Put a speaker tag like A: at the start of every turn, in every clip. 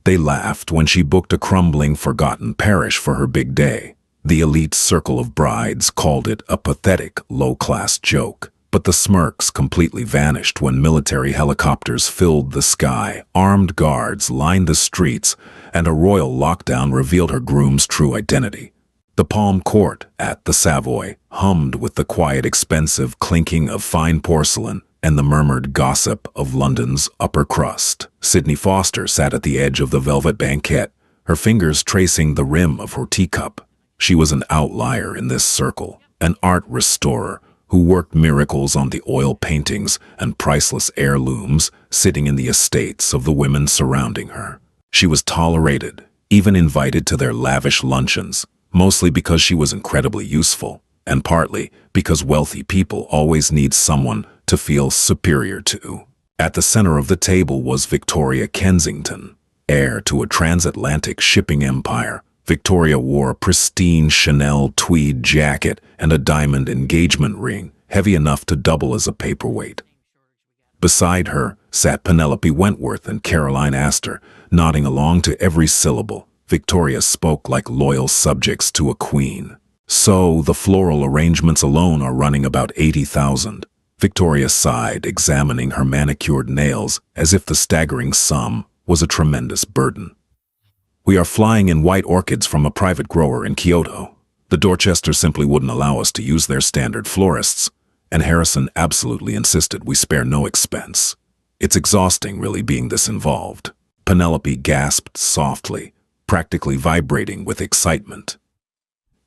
A: They laughed when she booked a crumbling, forgotten parish for her big day. The elite circle of brides called it a pathetic, low-class joke. But the smirks completely vanished when military helicopters filled the sky, armed guards lined the streets, and a royal lockdown revealed her groom's true identity. The Palm Court at the Savoy hummed with the quiet, expensive clinking of fine porcelain and the murmured gossip of London's upper crust. Sydney Foster sat at the edge of the velvet banquette, her fingers tracing the rim of her teacup. She was an outlier in this circle, an art restorer who worked miracles on the oil paintings and priceless heirlooms sitting in the estates of the women surrounding her. She was tolerated, even invited to their lavish luncheons, mostly because she was incredibly useful, and partly because wealthy people always need someone to feel superior to. At the center of the table was Victoria Kensington, heir to a transatlantic shipping empire. Victoria wore a pristine Chanel tweed jacket and a diamond engagement ring, heavy enough to double as a paperweight. Beside her sat Penelope Wentworth and Caroline Astor, nodding along to every syllable. Victoria spoke like loyal subjects to a queen. So the floral arrangements alone are running about 80,000. Victoria sighed, examining her manicured nails as if the staggering sum was a tremendous burden. We are flying in white orchids from a private grower in Kyoto. The Dorchesters simply wouldn't allow us to use their standard florists, and Harrison absolutely insisted we spare no expense. It's exhausting, really, being this involved. Penelope gasped softly, practically vibrating with excitement.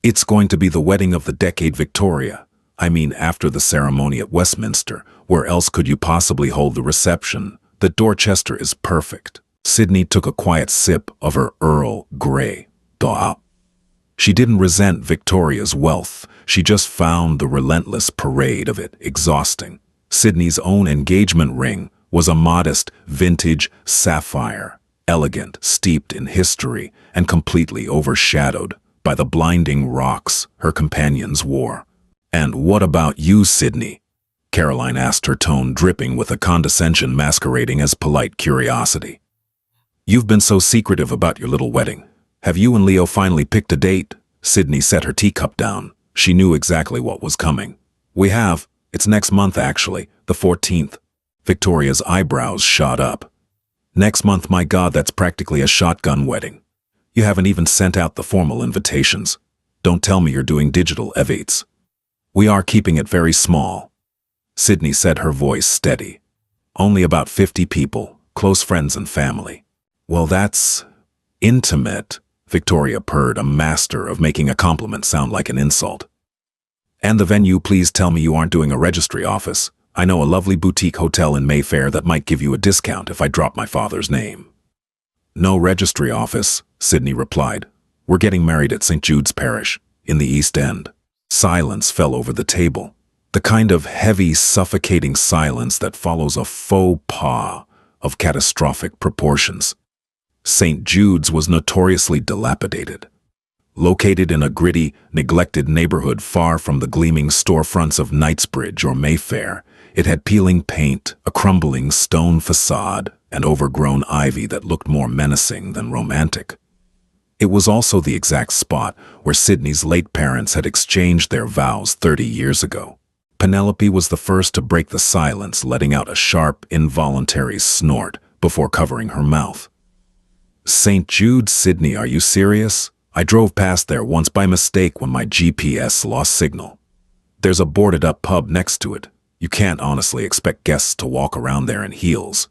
A: It's going to be the wedding of the decade, Victoria. I mean, after the ceremony at Westminster, where else could you possibly hold the reception? The Dorchester is perfect. Sydney took a quiet sip of her Earl Grey. She didn't resent Victoria's wealth. She just found the relentless parade of it exhausting. Sydney's own engagement ring was a modest, vintage sapphire, elegant, steeped in history, and completely overshadowed by the blinding rocks her companions wore. "And what about you, Sydney?" Caroline asked, her tone dripping with a condescension masquerading as polite curiosity. "You've been so secretive about your little wedding. Have you and Leo finally picked a date?" Sydney set her teacup down. She knew exactly what was coming. "We have. It's next month, actually, the 14th. Victoria's eyebrows shot up. "Next month, my God, that's practically a shotgun wedding. You haven't even sent out the formal invitations. Don't tell me you're doing digital evates." "We are keeping it very small," Sydney said, her voice steady. "Only about 50 people, close friends and family." "Well, that's intimate," Victoria purred, a master of making a compliment sound like an insult. "And the venue, please tell me you aren't doing a registry office. I know a lovely boutique hotel in Mayfair that might give you a discount if I drop my father's name." "No registry office," Sydney replied. "We're getting married at St. Jude's Parish, in the East End." Silence fell over the table, the kind of heavy, suffocating silence that follows a faux pas of catastrophic proportions. St. Jude's was notoriously dilapidated. Located in a gritty, neglected neighborhood far from the gleaming storefronts of Knightsbridge or Mayfair, it had peeling paint, a crumbling stone facade, and overgrown ivy that looked more menacing than romantic. It was also the exact spot where Sydney's late parents had exchanged their vows 30 years ago. Penelope was the first to break the silence, letting out a sharp, involuntary snort before covering her mouth. "St. Jude, Sydney, are you serious? I drove past there once by mistake when my GPS lost signal. There's a boarded-up pub next to it. You can't honestly expect guests to walk around there in heels."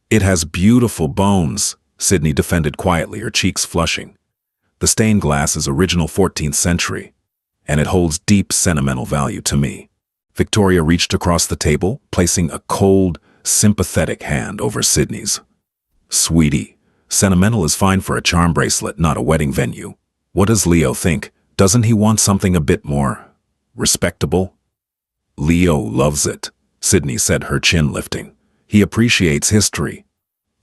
A: "It has beautiful bones," Sydney defended quietly, her cheeks flushing. "The stained glass is original 14th century, and it holds deep sentimental value to me." Victoria reached across the table, placing a cold, sympathetic hand over Sydney's. "Sweetie, sentimental is fine for a charm bracelet, not a wedding venue. What does Leo think? Doesn't he want something a bit more respectable?" "Leo loves it," Sydney said, her chin lifting. "He appreciates history."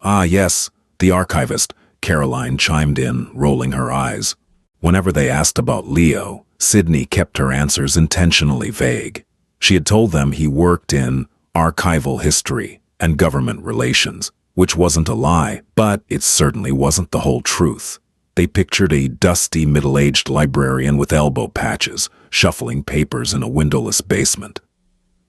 A: "Ah, yes, the archivist," Caroline chimed in, rolling her eyes. Whenever they asked about Leo, Sydney kept her answers intentionally vague. She had told them he worked in archival history and government relations, which wasn't a lie, but it certainly wasn't the whole truth. They pictured a dusty, middle-aged librarian with elbow patches, shuffling papers in a windowless basement.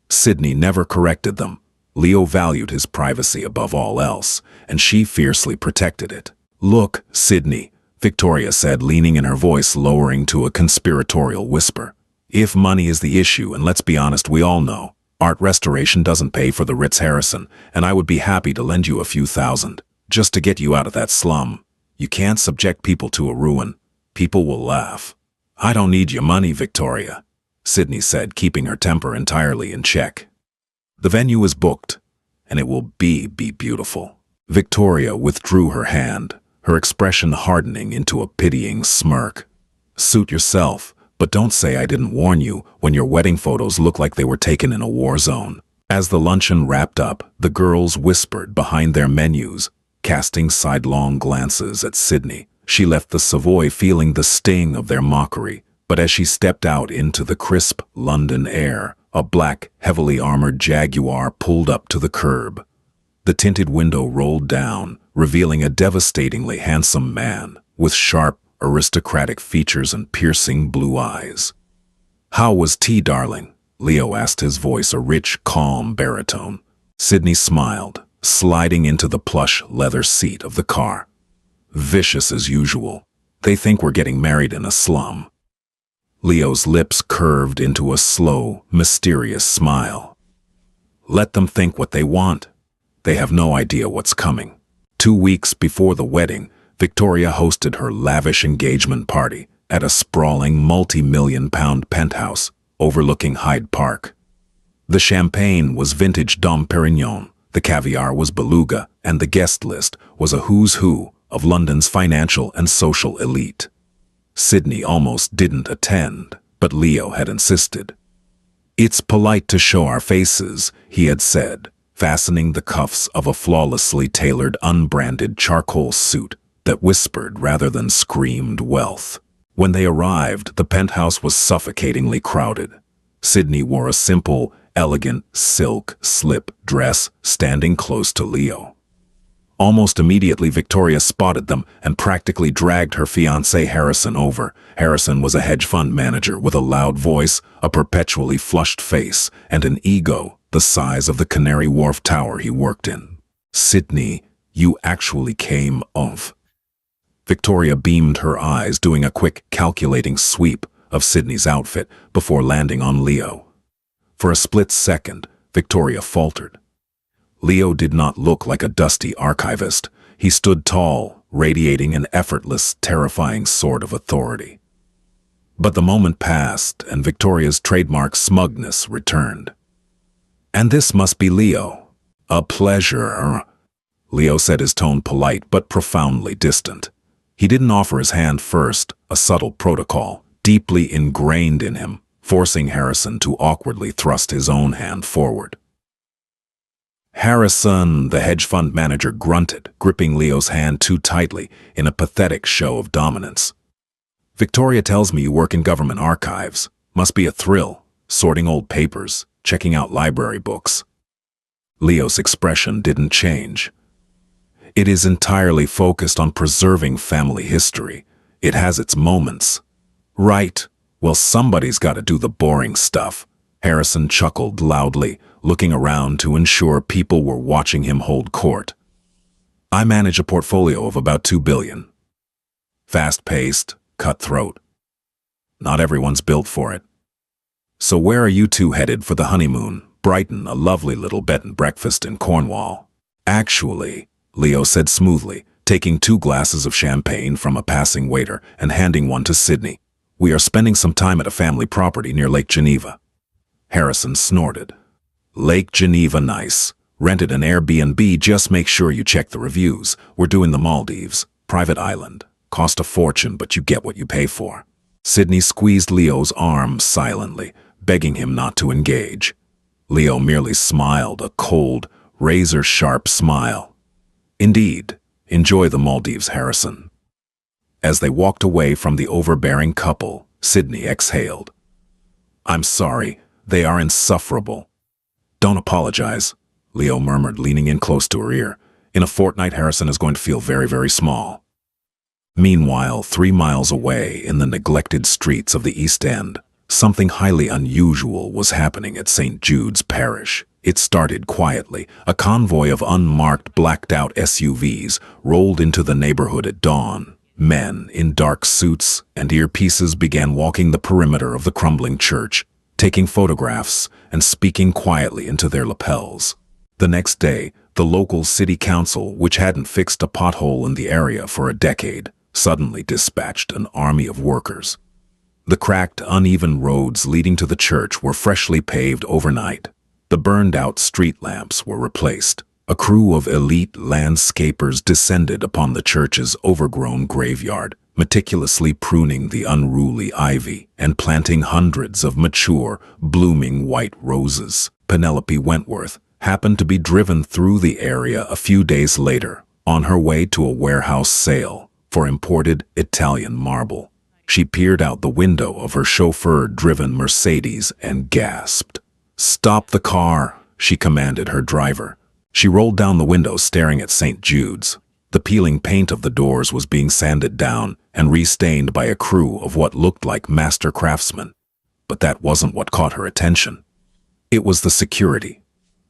A: Sydney never corrected them. Leo valued his privacy above all else, and she fiercely protected it. "Look, Sydney," Victoria said, leaning in her voice lowering to a conspiratorial whisper. "If money is the issue, and let's be honest, we all know, art restoration doesn't pay for the Ritz Harrison, and I would be happy to lend you a few thousand, just to get you out of that slum. You can't subject people to a ruin. People will laugh." "I don't need your money, Victoria," Sydney said, keeping her temper entirely in check. "The venue is booked, and it will be beautiful." Victoria withdrew her hand, her expression hardening into a pitying smirk. "Suit yourself, but don't say I didn't warn you when your wedding photos look like they were taken in a war zone." As the luncheon wrapped up, the girls whispered behind their menus, casting sidelong glances at Sydney. She left the Savoy feeling the sting of their mockery, but as she stepped out into the crisp London air, a black, heavily armored Jaguar pulled up to the curb. The tinted window rolled down, revealing a devastatingly handsome man with sharp, aristocratic features and piercing blue eyes. "How was tea, darling?" Leo asked, his voice a rich, calm baritone. Sydney smiled, sliding into the plush leather seat of the car. "Vicious as usual. They think we're getting married in a slum." Leo's lips curved into a slow, mysterious smile. "Let them think what they want. They have no idea what's coming." 2 weeks before the wedding, Victoria hosted her lavish engagement party at a sprawling multi-million-pound penthouse overlooking Hyde Park. The champagne was vintage Dom Perignon, the caviar was beluga, and the guest list was a who's who of London's financial and social elite. Sydney almost didn't attend, but Leo had insisted. "It's polite to show our faces," he had said, fastening the cuffs of a flawlessly tailored, unbranded charcoal suit that whispered rather than screamed wealth. When they arrived, the penthouse was suffocatingly crowded. Sydney wore a simple, elegant silk slip dress, standing close to Leo. Almost immediately, Victoria spotted them and practically dragged her fiancé Harrison over. Harrison was a hedge fund manager with a loud voice, a perpetually flushed face, and an ego the size of the Canary Wharf tower he worked in. "Sydney, you actually came of." Victoria beamed her eyes, doing a quick, calculating sweep of Sydney's outfit before landing on Leo. For a split second, Victoria faltered. Leo did not look like a dusty archivist. He stood tall, radiating an effortless, terrifying sort of authority. But the moment passed, and Victoria's trademark smugness returned. "And this must be Leo. A pleasure." Leo said, his tone polite but profoundly distant. He didn't offer his hand first, a subtle protocol, deeply ingrained in him, forcing Harrison to awkwardly thrust his own hand forward. "Harrison," the hedge fund manager grunted, gripping Leo's hand too tightly in a pathetic show of dominance. "Victoria tells me you work in government archives. Must be a thrill, sorting old papers, checking out library books." Leo's expression didn't change. "It is entirely focused on preserving family history. It has its moments." "Right. Well, somebody's got to do the boring stuff." Harrison chuckled loudly, looking around to ensure people were watching him hold court. "I manage a portfolio of about $2 billion. Fast-paced, cutthroat. Not everyone's built for it. So where are you two headed for the honeymoon?" "Brighton, a lovely little bed and breakfast in Cornwall." "Actually," Leo said smoothly, taking 2 glasses of champagne from a passing waiter and handing one to Sydney, "we are spending some time at a family property near Lake Geneva." Harrison snorted. "Lake Geneva, nice. Rented an Airbnb, just make sure you check the reviews. We're doing the Maldives, private island. Cost a fortune, but you get what you pay for." Sydney squeezed Leo's arm silently, begging him not to engage. Leo merely smiled, a cold, razor-sharp smile. "Indeed, enjoy the Maldives, Harrison." As they walked away from the overbearing couple, Sydney exhaled. "I'm sorry, they are insufferable." "Don't apologize," Leo murmured, leaning in close to her ear. In a fortnight, Harrison is going to feel very, very small. Meanwhile, 3 miles away, in the neglected streets of the East End, something highly unusual was happening at St. Jude's Parish. It started quietly. A convoy of unmarked, blacked-out SUVs rolled into the neighborhood at dawn. Men in dark suits and earpieces began walking the perimeter of the crumbling church, taking photographs and speaking quietly into their lapels. The next day, the local city council, which hadn't fixed a pothole in the area for a decade, suddenly dispatched an army of workers. The cracked, uneven roads leading to the church were freshly paved overnight. The burned-out street lamps were replaced. A crew of elite landscapers descended upon the church's overgrown graveyard, meticulously pruning the unruly ivy and planting hundreds of mature, blooming white roses. Penelope Wentworth happened to be driven through the area a few days later, on her way to a warehouse sale for imported Italian marble. She peered out the window of her chauffeur-driven Mercedes and gasped. "Stop the car," she commanded her driver. She rolled down the window, staring at St. Jude's. The peeling paint of the doors was being sanded down and restained by a crew of what looked like master craftsmen. But that wasn't what caught her attention. It was the security.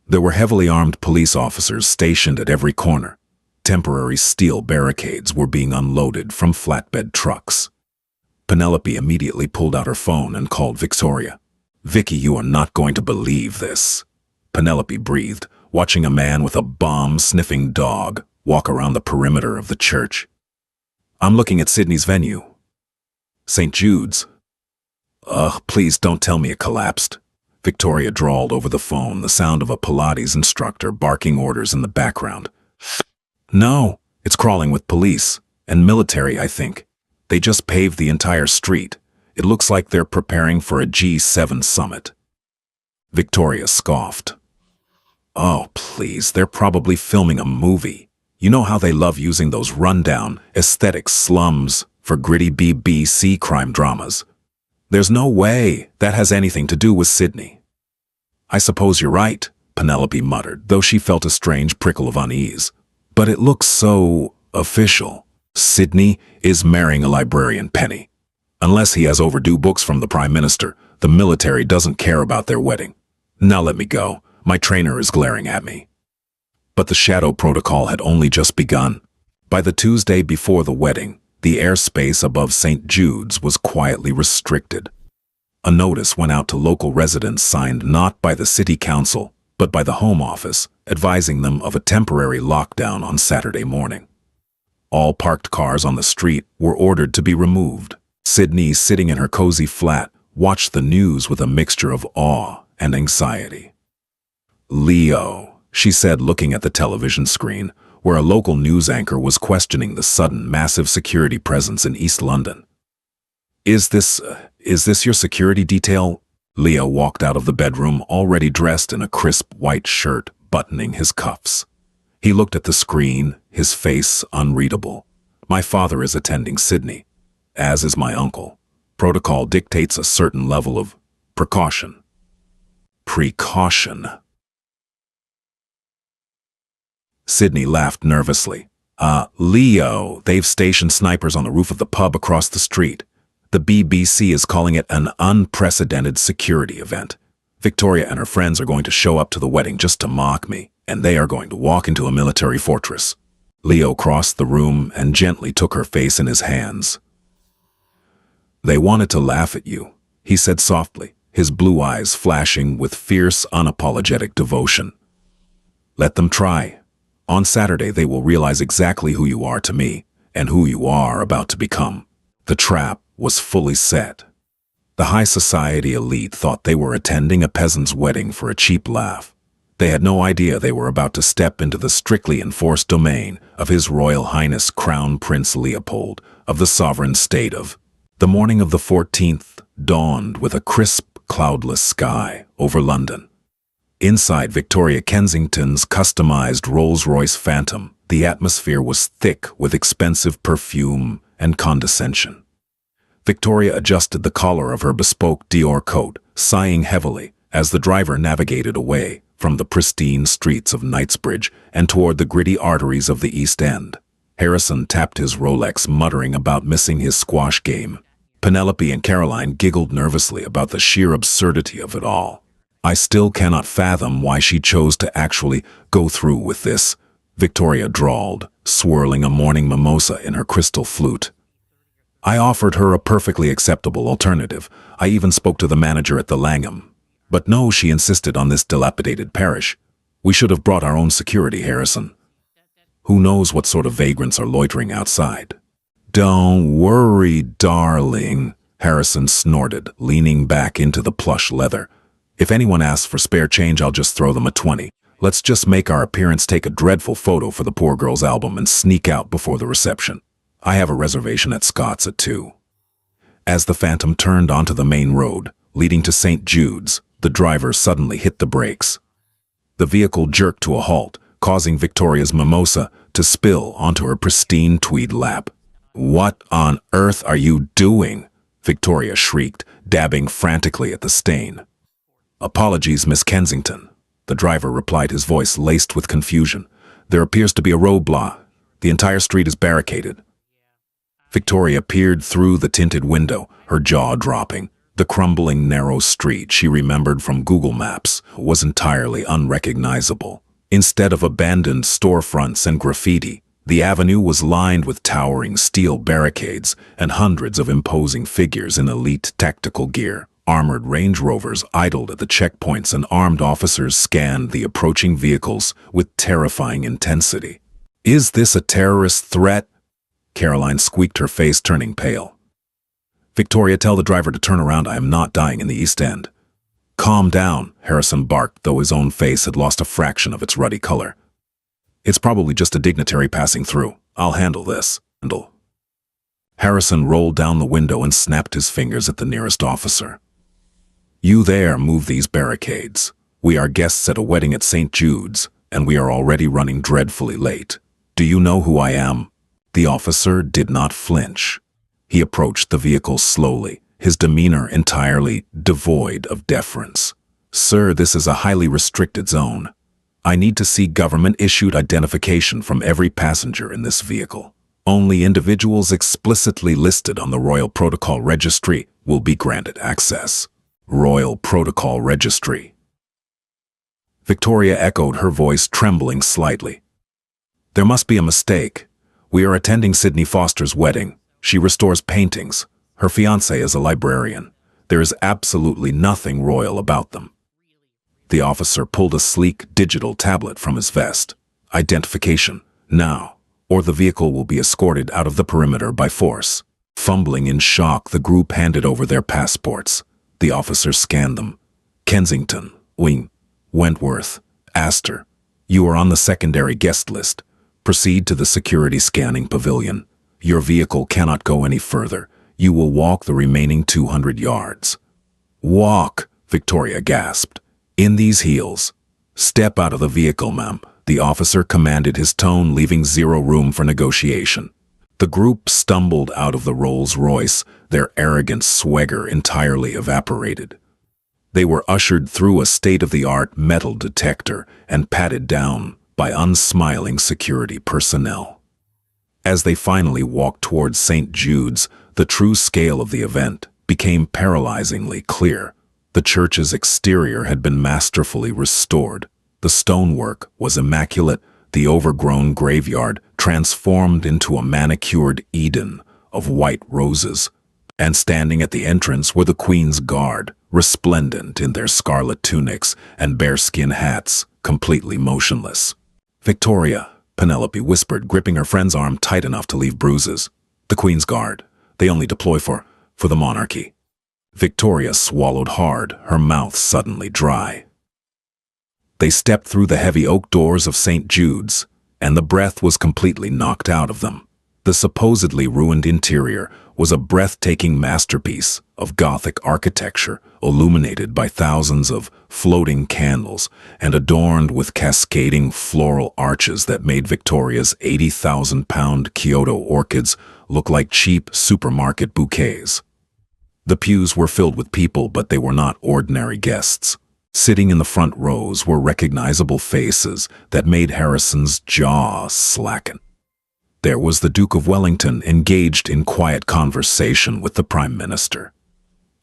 A: There were heavily armed police officers stationed at every corner. Temporary steel barricades were being unloaded from flatbed trucks. Penelope immediately pulled out her phone and called Victoria. "Vicky, you are not going to believe this," Penelope breathed, watching a man with a bomb-sniffing dog walk around the perimeter of the church. "I'm looking at Sydney's venue. St. Jude's." Please don't tell me it collapsed," Victoria drawled over the phone, the sound of a Pilates instructor barking orders in the background. "No, it's crawling with police and military, I think. They just paved the entire street. It looks like they're preparing for a G7 summit." Victoria scoffed. "Oh, please, they're probably filming a movie. You know how they love using those rundown, aesthetic slums for gritty BBC crime dramas. There's no way that has anything to do with Sydney." "I suppose you're right," Penelope muttered, though she felt a strange prickle of unease. "But it looks so official. Sydney is marrying a librarian, Penny. Unless he has overdue books from the Prime Minister, the military doesn't care about their wedding. Now let me go. My trainer is glaring at me." But the shadow protocol had only just begun. By the Tuesday before the wedding, the airspace above St. Jude's was quietly restricted. A notice went out to local residents signed not by the city council, but by the Home Office, advising them of a temporary lockdown on Saturday morning. All parked cars on the street were ordered to be removed. Sydney, sitting in her cozy flat, watched the news with a mixture of awe and anxiety. "Leo," she said, looking at the television screen, where a local news anchor was questioning the sudden massive security presence in East London. Is this your security detail?" Leo walked out of the bedroom, already dressed in a crisp white shirt, buttoning his cuffs. He looked at the screen, his face unreadable. "My father is attending Sydney, as is my uncle. Protocol dictates a certain level of precaution." Precaution. Sydney laughed nervously. Leo, they've stationed snipers on the roof of the pub across the street. The BBC is calling it an unprecedented security event. Victoria and her friends are going to show up to the wedding just to mock me, and they are going to walk into a military fortress." Leo crossed the room and gently took her face in his hands. "They wanted to laugh at you," he said softly, his blue eyes flashing with fierce, unapologetic devotion. "Let them try. On Saturday they will realize exactly who you are to me and who you are about to become." The trap was fully set. The high society elite thought they were attending a peasant's wedding for a cheap laugh. They had no idea they were about to step into the strictly enforced domain of His Royal Highness Crown Prince Leopold of the sovereign state of. The morning of the 14th dawned with a crisp, cloudless sky over London. Inside Victoria Kensington's customized Rolls-Royce Phantom, the atmosphere was thick with expensive perfume and condescension. Victoria adjusted the collar of her bespoke Dior coat, sighing heavily as the driver navigated away from the pristine streets of Knightsbridge and toward the gritty arteries of the East End. Harrison tapped his Rolex, muttering about missing his squash game. Penelope and Caroline giggled nervously about the sheer absurdity of it all. "I still cannot fathom why she chose to actually go through with this," Victoria drawled, swirling a morning mimosa in her crystal flute. "I offered her a perfectly acceptable alternative. I even spoke to the manager at the Langham. But no, she insisted on this dilapidated parish. We should have brought our own security, Harrison. Who knows what sort of vagrants are loitering outside?" "Don't worry, darling," Harrison snorted, leaning back into the plush leather. "If anyone asks for spare change, I'll just throw them a 20. Let's just make our appearance, take a dreadful photo for the poor girl's album, and sneak out before the reception. I have a reservation at Scott's at 2. As the Phantom turned onto the main road, leading to St. Jude's, the driver suddenly hit the brakes. The vehicle jerked to a halt, causing Victoria's mimosa to spill onto her pristine tweed lap. "What on earth are you doing?" Victoria shrieked, dabbing frantically at the stain. "Apologies, Miss Kensington," the driver replied, his voice laced with confusion. "There appears to be a roadblock. The entire street is barricaded." Victoria peered through the tinted window, her jaw dropping. The crumbling, narrow street she remembered from Google Maps was entirely unrecognizable. Instead of abandoned storefronts and graffiti, the avenue was lined with towering steel barricades and hundreds of imposing figures in elite tactical gear. Armored Range Rovers idled at the checkpoints, and armed officers scanned the approaching vehicles with terrifying intensity. "Is this a terrorist threat?" Caroline squeaked, her face turning pale. "Victoria, tell the driver to turn around. I am not dying in the East End." "Calm down," Harrison barked, though his own face had lost a fraction of its ruddy color. "It's probably just a dignitary passing through. I'll handle this." Harrison rolled down the window and snapped his fingers at the nearest officer. "You there, move these barricades. We are guests at a wedding at St. Jude's, and we are already running dreadfully late. Do you know who I am?" The officer did not flinch. He approached the vehicle slowly, his demeanor entirely devoid of deference. "Sir, this is a highly restricted zone. I need to see government-issued identification from every passenger in this vehicle. Only individuals explicitly listed on the Royal Protocol Registry will be granted access." "Royal Protocol Registry." Victoria echoed, her voice trembling slightly. "There must be a mistake. We are attending Sydney Foster's wedding. She restores paintings. Her fiancé is a librarian. There is absolutely nothing royal about them." The officer pulled a sleek digital tablet from his vest. "Identification, now, or the vehicle will be escorted out of the perimeter by force." Fumbling in shock, the group handed over their passports. The officer scanned them. "Kensington, Wentworth, Astor. You are on the secondary guest list. Proceed to the security scanning pavilion. Your vehicle cannot go any further. You will walk the remaining 200 yards. "Walk," Victoria gasped. "In these heels." "Step out of the vehicle, ma'am," the officer commanded, his tone leaving zero room for negotiation. The group stumbled out of the Rolls-Royce, their arrogant swagger entirely evaporated. They were ushered through a state-of-the-art metal detector and patted down by unsmiling security personnel. As they finally walked towards St. Jude's, the true scale of the event became paralyzingly clear. The church's exterior had been masterfully restored. The stonework was immaculate, the overgrown graveyard transformed into a manicured Eden of white roses. And standing at the entrance were the Queen's Guard, resplendent in their scarlet tunics and bearskin hats, completely motionless. "Victoria," Penelope whispered, gripping her friend's arm tight enough to leave bruises. "The Queen's Guard. They only deploy for the monarchy." Victoria swallowed hard, her mouth suddenly dry. They stepped through the heavy oak doors of St. Jude's, and the breath was completely knocked out of them. The supposedly ruined interior was a breathtaking masterpiece of Gothic architecture, illuminated by thousands of floating candles and adorned with cascading floral arches that made Victoria's 80,000-pound Kyoto orchids look like cheap supermarket bouquets. The pews were filled with people, but they were not ordinary guests. Sitting in the front rows were recognizable faces that made Harrison's jaw slacken. There was the Duke of Wellington engaged in quiet conversation with the Prime Minister.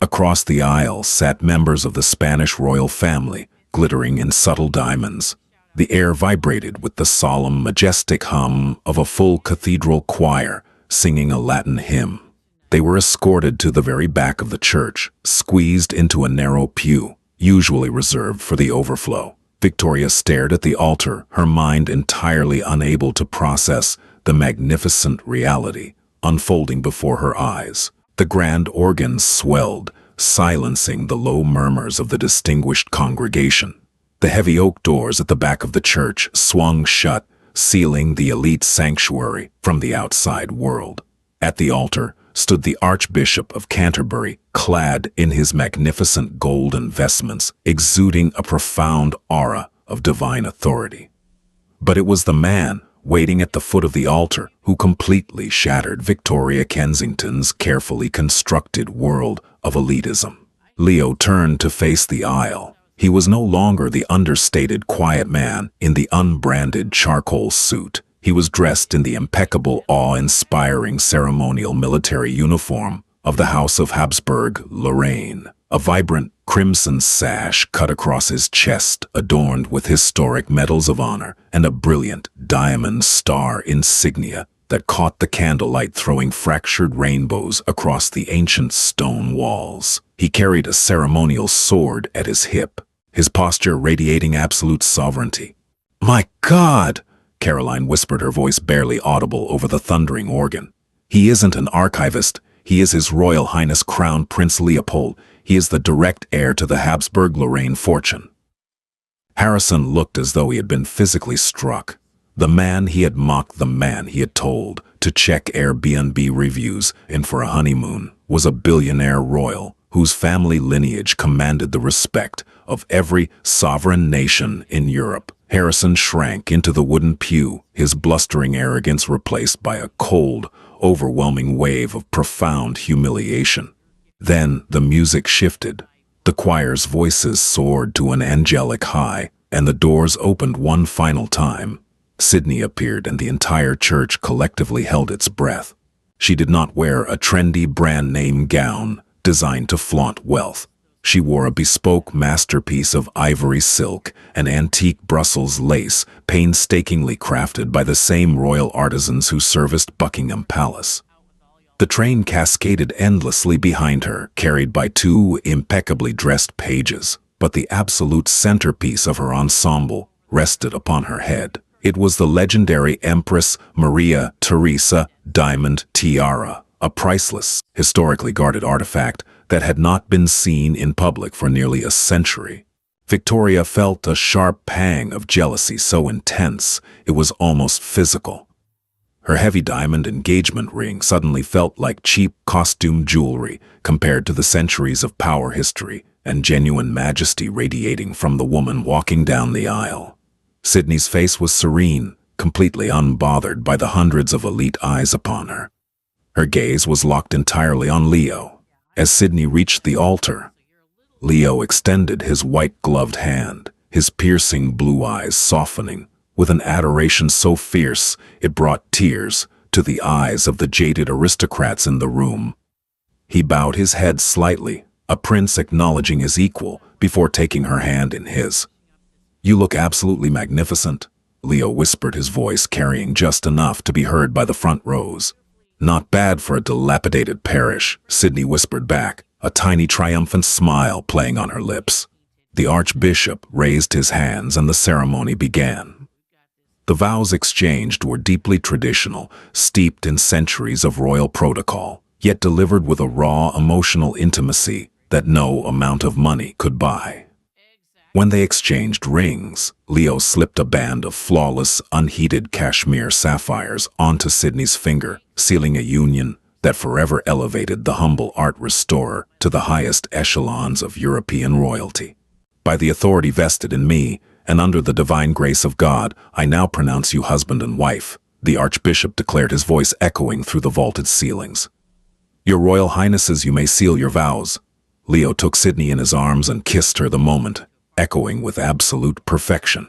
A: Across the aisle sat members of the Spanish royal family, glittering in subtle diamonds. The air vibrated with the solemn, majestic hum of a full cathedral choir singing a Latin hymn. They were escorted to the very back of the church, squeezed into a narrow pew, usually reserved for the overflow. Victoria stared at the altar, her mind entirely unable to process the magnificent reality unfolding before her eyes. The grand organ swelled, silencing the low murmurs of the distinguished congregation. The heavy oak doors at the back of the church swung shut, sealing the elite sanctuary from the outside world. At the altar stood the Archbishop of Canterbury, clad in his magnificent golden vestments, exuding a profound aura of divine authority. But it was the man waiting at the foot of the altar who completely shattered Victoria Kensington's carefully constructed world of elitism. Leo turned to face the aisle. He was no longer the understated, quiet man in the unbranded charcoal suit. He was dressed in the impeccable, awe-inspiring ceremonial military uniform of the House of Habsburg-Lorraine. A vibrant crimson sash cut across his chest, adorned with historic medals of honor, and a brilliant diamond star insignia that caught the candlelight, throwing fractured rainbows across the ancient stone walls. He carried a ceremonial sword at his hip, his posture radiating absolute sovereignty. "My God!" Caroline whispered, her voice barely audible over the thundering organ. "He isn't an archivist. He is His Royal Highness Crown Prince Leopold. He is the direct heir to the Habsburg-Lorraine fortune." Harrison looked as though he had been physically struck. The man he had mocked, the man he had told to check Airbnb reviews in for a honeymoon, was a billionaire royal whose family lineage commanded the respect of every sovereign nation in Europe. Harrison shrank into the wooden pew, his blustering arrogance replaced by a cold, overwhelming wave of profound humiliation. Then the music shifted. The choir's voices soared to an angelic high, and the doors opened one final time. Sydney appeared, and the entire church collectively held its breath. She did not wear a trendy brand-name gown designed to flaunt wealth. She wore a bespoke masterpiece of ivory silk and antique Brussels lace, painstakingly crafted by the same royal artisans who serviced Buckingham Palace. The train cascaded endlessly behind her, carried by two impeccably dressed pages, but the absolute centerpiece of her ensemble rested upon her head. It was the legendary Empress Maria Theresa diamond tiara, a priceless, historically guarded artifact that had not been seen in public for nearly a century. Victoria felt a sharp pang of jealousy so intense it was almost physical. Her heavy diamond engagement ring suddenly felt like cheap costume jewelry compared to the centuries of power history and genuine majesty radiating from the woman walking down the aisle. Sydney's face was serene, completely unbothered by the hundreds of elite eyes upon her. Her gaze was locked entirely on Leo. As Sydney reached the altar, Leo extended his white-gloved hand, his piercing blue eyes softening with an adoration so fierce it brought tears to the eyes of the jaded aristocrats in the room. He bowed his head slightly, a prince acknowledging his equal before taking her hand in his. "You look absolutely magnificent," Leo whispered, his voice carrying just enough to be heard by the front rows. "Not bad for a dilapidated parish," Sydney whispered back, a tiny triumphant smile playing on her lips. The Archbishop raised his hands and the ceremony began. The vows exchanged were deeply traditional, steeped in centuries of royal protocol, yet delivered with a raw emotional intimacy that no amount of money could buy. When they exchanged rings, Leo slipped a band of flawless, unheated cashmere sapphires onto Sydney's finger, sealing a union that forever elevated the humble art restorer to the highest echelons of European royalty. "By the authority vested in me, and under the divine grace of God, I now pronounce you husband and wife," the Archbishop declared, his voice echoing through the vaulted ceilings. "Your Royal Highnesses, you may seal your vows." Leo took Sydney in his arms and kissed her the moment echoing with absolute perfection.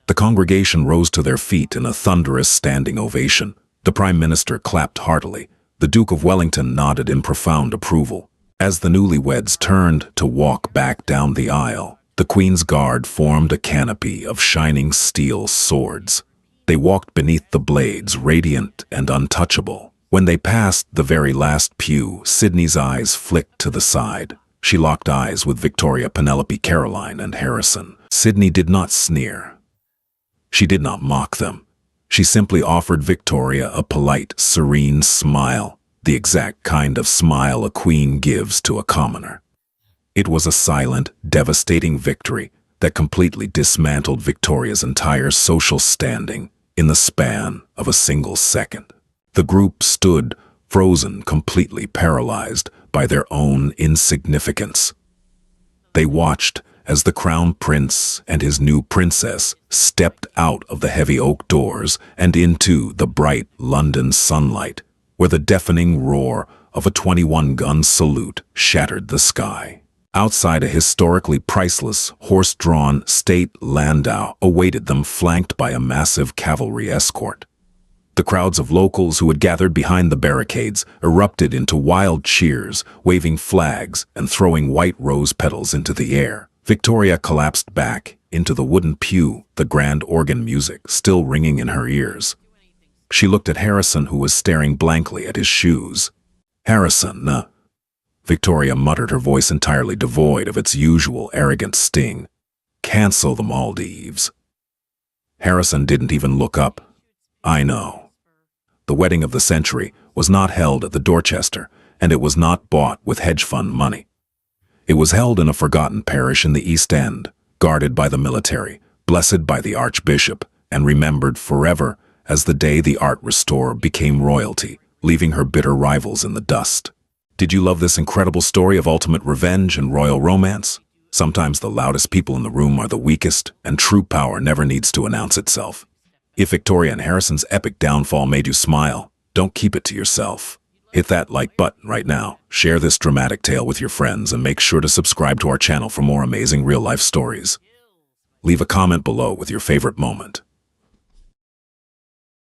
A: The congregation rose to their feet in a thunderous standing ovation. The Prime Minister clapped heartily. The Duke of Wellington nodded in profound approval. As the newlyweds turned to walk back down the aisle, the Queen's Guard formed a canopy of shining steel swords. They walked beneath the blades, radiant and untouchable. When they passed the very last pew, Sydney's eyes flicked to the side. She locked eyes with Victoria, Penelope, Caroline, and Harrison. Sydney did not sneer. She did not mock them. She simply offered Victoria a polite, serene smile, the exact kind of smile a queen gives to a commoner. It was a silent, devastating victory that completely dismantled Victoria's entire social standing in the span of a single second. The group stood, frozen, completely paralyzed by their own insignificance. They watched as the Crown Prince and his new princess stepped out of the heavy oak doors and into the bright London sunlight, where the deafening roar of a 21-gun salute shattered the sky. Outside, a historically priceless horse-drawn state landau awaited them, flanked by a massive cavalry escort. The crowds of locals who had gathered behind the barricades erupted into wild cheers, waving flags and throwing white rose petals into the air. Victoria collapsed back into the wooden pew, the grand organ music still ringing in her ears. She looked at Harrison, who was staring blankly at his shoes. "Harrison, Victoria muttered, her voice entirely devoid of its usual arrogant sting. "Cancel the Maldives." Harrison didn't even look up. "I know." The wedding of the century was not held at the Dorchester, and it was not bought with hedge fund money. It was held in a forgotten parish in the East End, guarded by the military, blessed by the Archbishop, and remembered forever as the day the art restorer became royalty, leaving her bitter rivals in the dust. Did you love this incredible story of ultimate revenge and royal romance? Sometimes the loudest people in the room are the weakest, and true power never needs to announce itself. If Victoria and Harrison's epic downfall made you smile, don't keep it to yourself. Hit that like button right now, share this dramatic tale with your friends, and make sure to subscribe to our channel for more amazing real-life stories. Leave a comment below with your favorite moment.